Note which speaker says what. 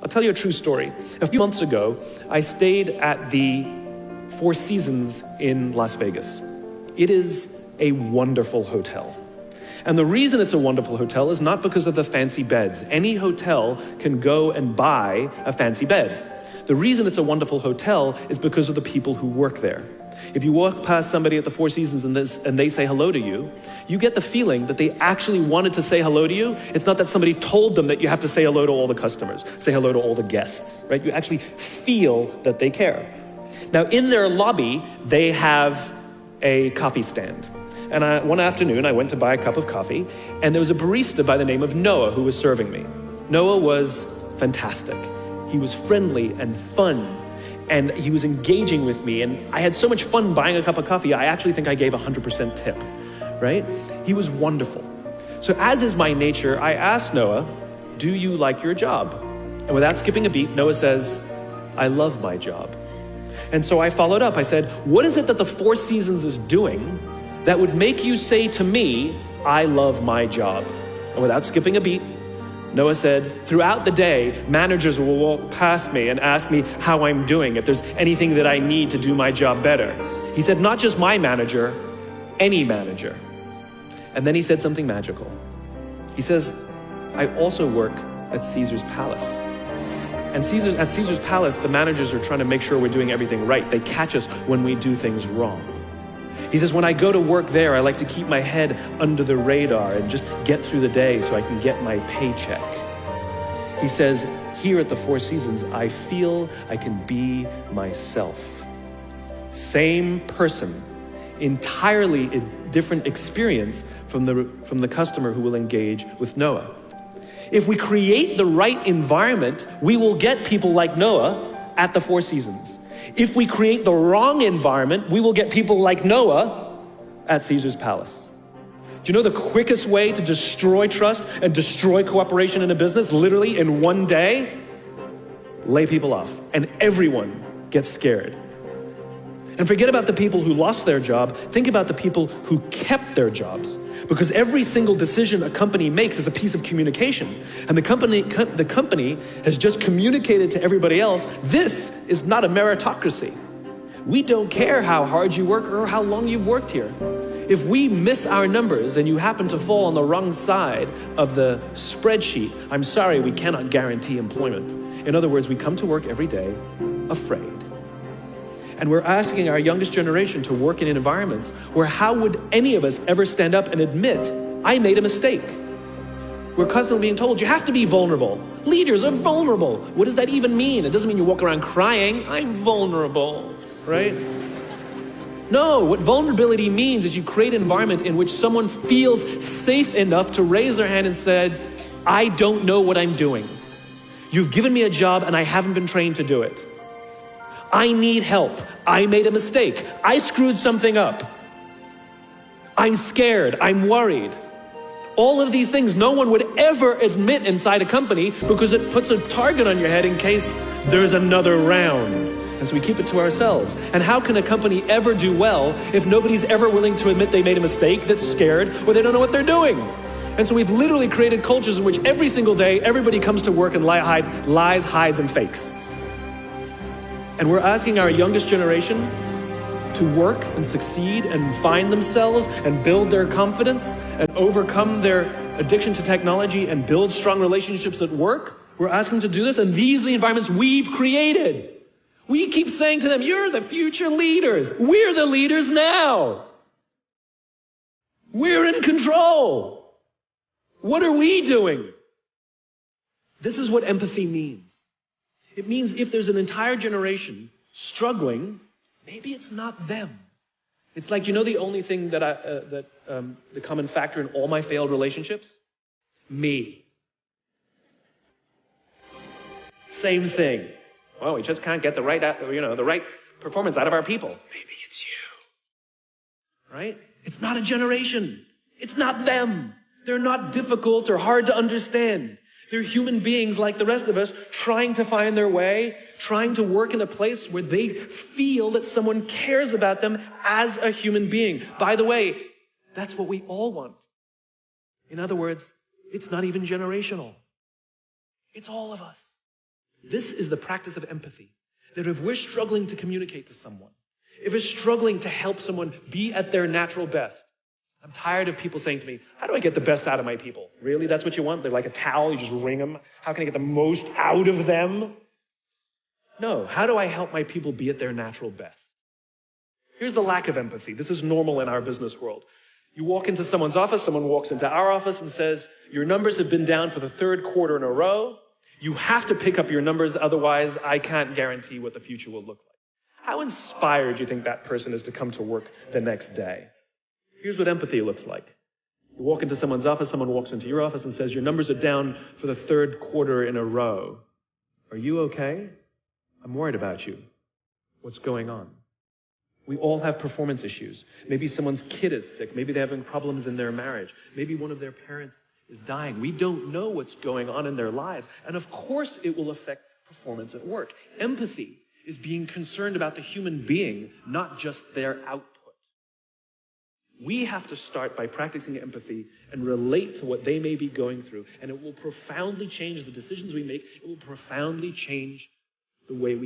Speaker 1: I'll tell you a true story. A few months ago, I stayed at the Four Seasons in Las Vegas. It is a wonderful hotel. And the reason it's a wonderful hotel is not because of the fancy beds. Any hotel can go and buy a fancy bed. The reason it's a wonderful hotel is because of the people who work there. If you walk past somebody at the Four Seasons and they say hello to you, you get the feeling that they actually wanted to say hello to you. It's not that somebody told them that you have to say hello to all the customers, say hello to all the guests, right? You actually feel that they care. Now, in their lobby, they have a coffee stand. And one afternoon, I went to buy a cup of coffee, and there was a barista by the name of Noah who was serving me. Noah was fantastic. He was friendly and fun, and he was engaging with me, and I had so much fun buying a cup of coffee, I actually think I gave 100% tip, right? He was wonderful. So as is my nature, I asked Noah, do you like your job? And without skipping a beat, Noah says, I love my job. And so I followed up. I said, what is it that the Four Seasons is doing that would make you say to me, I love my job? And without skipping a beat, Noah said, throughout the day, managers will walk past me and ask me how I'm doing, if there's anything that I need to do my job better. He said, not just my manager, any manager. And then he said something magical. He says, I also work at Caesar's Palace. And at Caesar's Palace, the managers are trying to make sure we're doing everything right. They catch us when we do things wrong. He says, when I go to work there, I like to keep my head under the radar and just get through the day so I can get my paycheck. He says, here at the Four Seasons, I feel I can be myself. Same person, entirely a different experience from the customer who will engage with Noah. If we create the right environment, we will get people like Noah at the Four Seasons. If we create the wrong environment, we will get people like Noah at Caesar's Palace. Do you know the quickest way to destroy trust and destroy cooperation in a business, literally in one day? Lay people off, and everyone gets scared. And forget about the people who lost their job. Think about the people who kept their jobs. Because every single decision a company makes is a piece of communication. And the company has just communicated to everybody else, this is not a meritocracy. We don't care how hard you work or how long you've worked here. If we miss our numbers and you happen to fall on the wrong side of the spreadsheet, I'm sorry, we cannot guarantee employment. In other words, we come to work every day afraid. And we're asking our youngest generation to work in environments where how would any of us ever stand up and admit, I made a mistake? We're constantly being told, you have to be vulnerable. Leaders are vulnerable. What does that even mean? It doesn't mean you walk around crying, I'm vulnerable, right? No, what vulnerability means is you create an environment in which someone feels safe enough to raise their hand and said, I don't know what I'm doing. You've given me a job and I haven't been trained to do it. I need help. I made a mistake. I screwed something up. I'm scared. I'm worried. All of these things no one would ever admit inside a company because it puts a target on your head in case there's another round. And so we keep it to ourselves. And how can a company ever do well if nobody's ever willing to admit they made a mistake, that's scared, or they don't know what they're doing? And so we've literally created cultures in which every single day everybody comes to work and lies, hides, and fakes. And we're asking our youngest generation to work and succeed and find themselves and build their confidence and overcome their addiction to technology and build strong relationships at work. We're asking them to do this, and these are the environments we've created. We keep saying to them, you're the future leaders. We're the leaders now. We're in control. What are we doing? This is what empathy means. It means if there's an entire generation struggling, maybe it's not them. It's like, you know, the only thing that the common factor in all my failed relationships? Me. Same thing. Well, we just can't get the right performance out of our people. Maybe it's you. Right? It's not a generation. It's not them. They're not difficult or hard to understand. They're human beings like the rest of us, trying to find their way, trying to work in a place where they feel that someone cares about them as a human being. By the way, that's what we all want. In other words, it's not even generational. It's all of us. This is the practice of empathy. That if we're struggling to communicate to someone, if we're struggling to help someone be at their natural best, I'm tired of people saying to me, how do I get the best out of my people? Really? That's what you want? They're like a towel, you just wring them? How can I get the most out of them? No, how do I help my people be at their natural best? Here's the lack of empathy. This is normal in our business world. You walk into someone's office, someone walks into our office and says, your numbers have been down for the third quarter in a row. You have to pick up your numbers, otherwise I can't guarantee what the future will look like. How inspired do you think that person is to come to work the next day? Here's what empathy looks like. You walk into someone's office, someone walks into your office and says, your numbers are down for the third quarter in a row. Are you okay? I'm worried about you. What's going on? We all have performance issues. Maybe someone's kid is sick. Maybe they're having problems in their marriage. Maybe one of their parents is dying. We don't know what's going on in their lives. And of course it will affect performance at work. Empathy is being concerned about the human being, not just their output. We have to start by practicing empathy and relate to what they may be going through. And it will profoundly change the decisions we make. It will profoundly change the way we